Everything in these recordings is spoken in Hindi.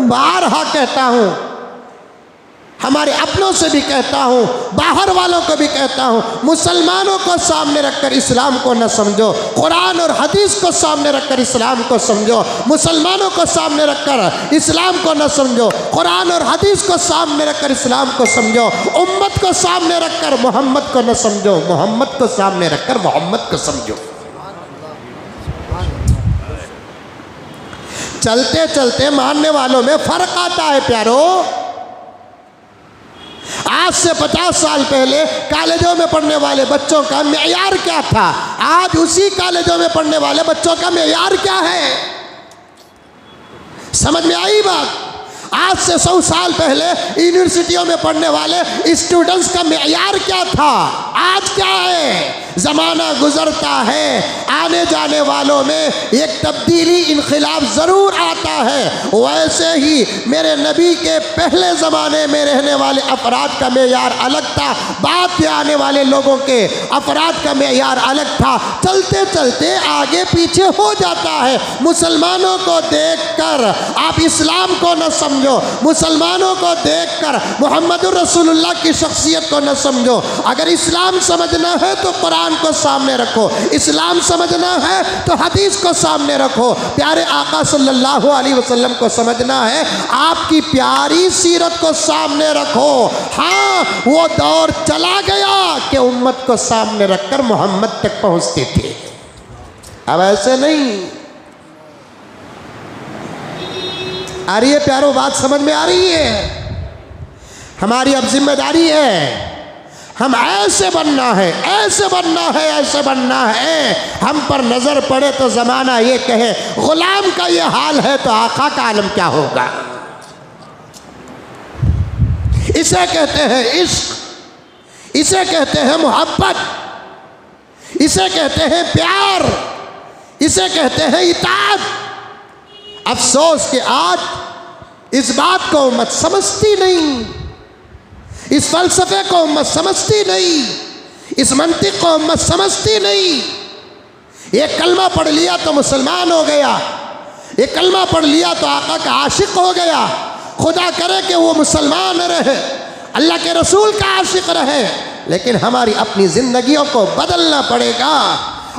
बारहा कहता हूँ, हमारे अपनों से भी कहता हूँ, बाहर वालों को भी कहता हूँ, मुसलमानों को सामने रखकर इस्लाम को न समझो, कुरान और हदीस को सामने रखकर इस्लाम को समझो। मुसलमानों को सामने रखकर इस्लाम को न समझो, कुरान और हदीस को सामने रखकर इस्लाम को समझो। उम्मत को सामने रखकर मोहम्मद को न समझो, मोहम्मद को सामने रखकर मोहम्मद को समझो। चलते चलते मानने वालों में फर्क आता है प्यारो। आज से 50 साल पहले कॉलेजों में पढ़ने वाले बच्चों का मेयार क्या था, आज उसी कॉलेजों में पढ़ने वाले बच्चों का मेयार क्या है? समझ में आई बात? आज से 100 साल पहले यूनिवर्सिटियों में पढ़ने वाले स्टूडेंट्स का मेयार क्या था, आज क्या है? ज़माना गुजरता है, आने जाने वालों में एक तब्दीली इनकलाब ज़रूर आता है। वैसे ही मेरे नबी के पहले ज़माने में रहने वाले अफराद का मेयार अलग था, बाद में आने वाले लोगों के अफराद का मेयार अलग था। चलते चलते आगे पीछे हो जाता है। मुसलमानों को देखकर आप इस्लाम को न समझो, मुसलमानों को देखकर मुहम्मदुर रसूलुल्लाह की शख्सियत को न समझो। अगर इस्लाम समझना है तो कुरान को सामने रखो, इस्लाम समझना है तो हदीस को सामने रखो, प्यारे आका सल्लल्लाहु अलैहि वसल्लम को समझना है, आपकी प्यारी सीरत को सामने रखो। हाँ, वो दौर चला गया कि उम्मत को सामने रखकर मोहम्मद तक पहुंचते थे, अब ऐसे नहीं। आ रही है प्यारो बात, समझ में आ रही है? हमारी अब जिम्मेदारी है, हम ऐसे बनना है, ऐसे बनना है, ऐसे बनना है। हम पर नजर पड़े तो जमाना ये कहे गुलाम का ये हाल है तो आका का आलम क्या होगा। इसे कहते हैं इश्क, इसे कहते हैं मोहब्बत, इसे कहते हैं प्यार, इसे कहते हैं इताअत। अफसोस कि आज इस बात को उम्मत समझती नहीं, इस फलसफे को उम्मत समझती नहीं, इस मंतिक को उम्मत समझती नहीं। एक कलमा पढ़ लिया तो मुसलमान हो गया, एक कलमा पढ़ लिया तो आका का आशिक हो गया। खुदा करे कि वो मुसलमान रहे, अल्लाह के रसूल का आशिक रहे, लेकिन हमारी अपनी ज़िंदगियों को बदलना पड़ेगा।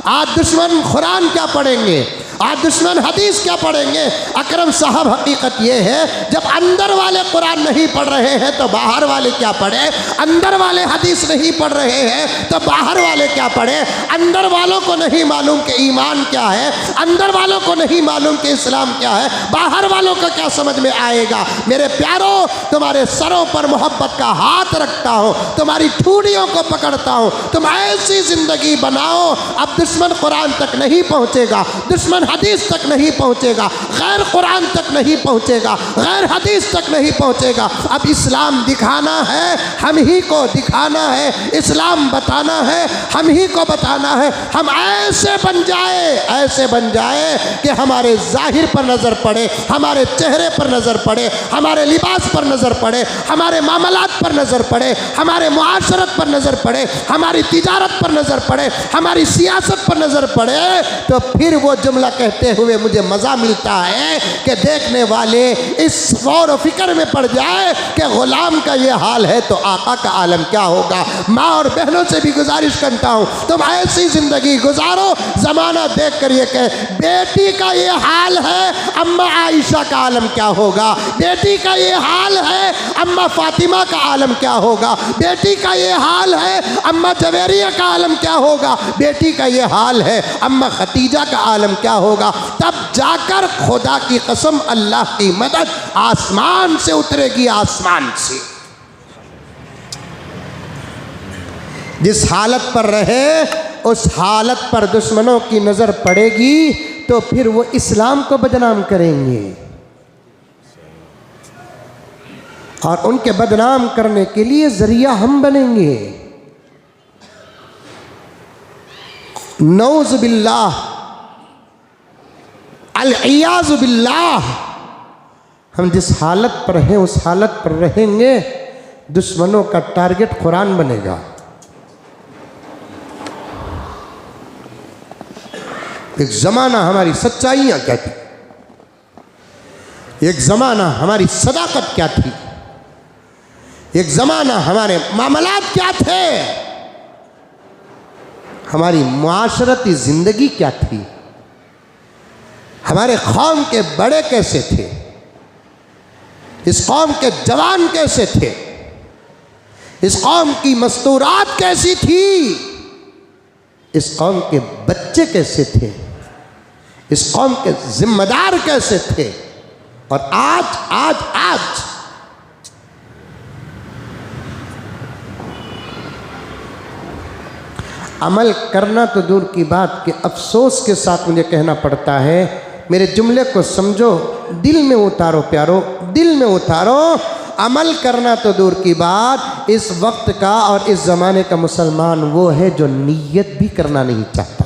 आज दुश्मन कुरान क्या पढ़ेंगे, आज दुश्मन हदीस क्या पढ़ेंगे? अकरम साहब, हकीकत ये है जब अंदर वाले कुरान नहीं पढ़ रहे हैं तो बाहर वाले क्या पढ़े? अंदर वाले हदीस नहीं पढ़ रहे हैं तो बाहर वाले क्या पढ़े? अंदर वालों को नहीं मालूम कि ईमान क्या है, अंदर वालों को नहीं मालूम कि इस्लाम क्या है, बाहर वालों को क्या समझ में आएगा? मेरे प्यारों, तुम्हारे सरों पर मोहब्बत का हाथ रखता हूँ, तुम्हारी ठूड़ियों को पकड़ता हूँ, तुम ऐसी ज़िंदगी बनाओ अब दुश्मन कुरान तक नहीं पहुँचेगा, दुश्मन हदीस तक नहीं पहुँचेगा, गैर कुरान तक नहीं पहुँचेगा, गैर हदीस तक नहीं पहुँचेगा। अब इस्लाम दिखाना है, हम ही को दिखाना है, इस्लाम बताना है, हम ही को बताना है। हम ऐसे बन जाए, ऐसे बन जाए कि हमारे जाहिर पर नज़र पड़े, हमारे चेहरे पर नज़र पड़े, हमारे लिबास पर नज़र पड़े, हमारे मामलात पर नज़र पड़े, हमारे मुआशरत पर नज़र पड़े, हमारी तिजारत पर नज़र पड़े, हमारी सियासत पर नज़र पड़े। तो फिर वो जुमला कहते हुए मुझे मज़ा मिलता है कि देखने वाले इस गौर फिक्र में पड़ जाए कि ग़ुलाम का ये हाल है तो आका का आलम क्या होगा। माँ और बहनों से भी गुजारिश करता हूँ, तुम ऐसी ज़िंदगी गुजारो ज़माना देख कर ये कहे बेटी का ये हाल है, अम्मा आयशा का आलम क्या होगा। बेटी का ये हाल है, अम्मा फातिमा का आलम क्या होगा। बेटी का ये हाल है, अम्मा जवेरिया का आलम क्या होगा। बेटी का ये हाल है, अम्मा खतीजा का आलम क्या होगा। तब जाकर खुदा की कसम अल्लाह की मदद आसमान से उतरेगी, आसमान से। जिस हालत पर रहे उस हालत पर दुश्मनों की नज़र पड़ेगी तो फिर वो इस्लाम को बदनाम करेंगे और उनके बदनाम करने के लिए ज़रिया हम बनेंगे। नऊज़ बिल्लाह, अल-इयाज़ बिल्लाह। हम जिस हालत पर हैं उस हालत पर रहेंगे, दुश्मनों का टारगेट कुरान बनेगा। एक ज़माना हमारी सच्चाइयाँ कहती, एक ज़माना हमारी सदाकत क्या थी, एक ज़माना हमारे मामलात क्या थे, हमारी मुआशरती ज़िंदगी क्या थी, हमारे कौम के बड़े कैसे थे, इस कौम के जवान कैसे थे, इस कौम की मस्तूरात कैसी थी, इस कौम के बच्चे कैसे थे, इस कौम के जिम्मेदार कैसे थे। और आज आज आज अमल करना तो दूर की बात कि अफसोस के साथ मुझे कहना पड़ता है, मेरे जुमले को समझो, दिल में उतारो प्यारो, दिल में उतारो। अमल करना तो दूर की बात, इस वक्त का और इस ज़माने का मुसलमान वो है जो नीयत भी करना नहीं चाहता।